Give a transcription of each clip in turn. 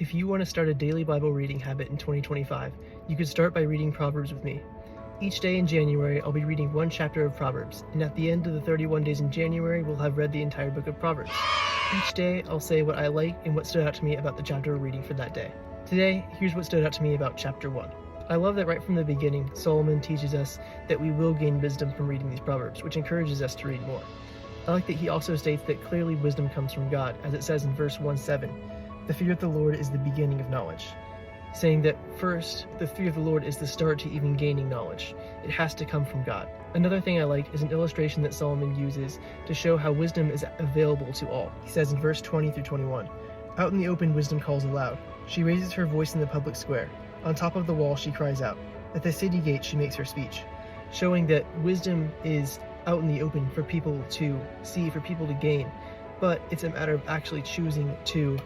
If you want to start a daily Bible reading habit in 2025, you could start by reading Proverbs with me. Each day in January, I'll be reading one chapter of Proverbs, and at the end of the 31 days in January, we'll have read the entire book of Proverbs. Each day, I'll say what I like and what stood out to me about the chapter we're reading for that day. Today, here's what stood out to me about chapter 1. I love that right from the beginning, Solomon teaches us that we will gain wisdom from reading these Proverbs, which encourages us to read more. I like that he also states that clearly wisdom comes from God, as it says in verse 1:7. The fear of the Lord is the beginning of knowledge, saying that first, the fear of the Lord is the start to even gaining knowledge. It has to come from God. Another thing I like is an illustration that Solomon uses to show how wisdom is available to all. He says in verse 20 through 21, "Out in the open wisdom calls aloud. She raises her voice in the public square. On top of the wall she cries out. At the city gate she makes her speech," showing that wisdom is out in the open for people to see, for people to gain, but it's a matter of actually choosing to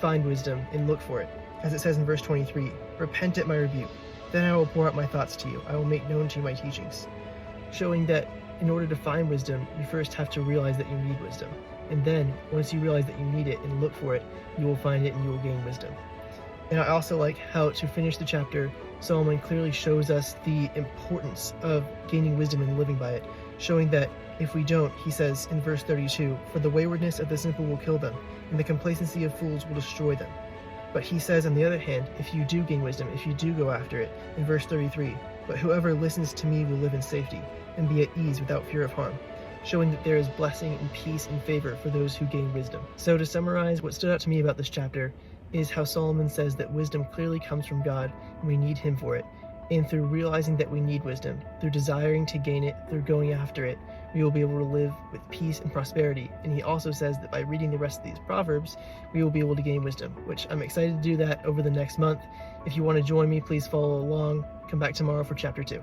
find wisdom and look for it. As it says in verse 23, "Repent at my rebuke, then I will pour out my thoughts to you. I will make known to you my teachings," showing that in order to find wisdom, you first have to realize that you need wisdom. And then, once you realize that you need it and look for it, you will find it and you will gain wisdom. And I also like how, to finish the chapter, Solomon clearly shows us the importance of gaining wisdom and living by it, showing that if we don't, he says in verse 32, "For the waywardness of the simple will kill them, and the complacency of fools will destroy them." But he says, on the other hand, if you do gain wisdom, if you do go after it, in verse 33, "But whoever listens to me will live in safety, and be at ease without fear of harm," showing that there is blessing and peace and favor for those who gain wisdom. So to summarize, what stood out to me about this chapter is how Solomon says that wisdom clearly comes from God, and we need him for it. And through realizing that we need wisdom, through desiring to gain it, through going after it, we will be able to live with peace and prosperity. And he also says that by reading the rest of these Proverbs, we will be able to gain wisdom, which I'm excited to do that over the next month. If you want to join me, please follow along. Come back tomorrow for chapter 2.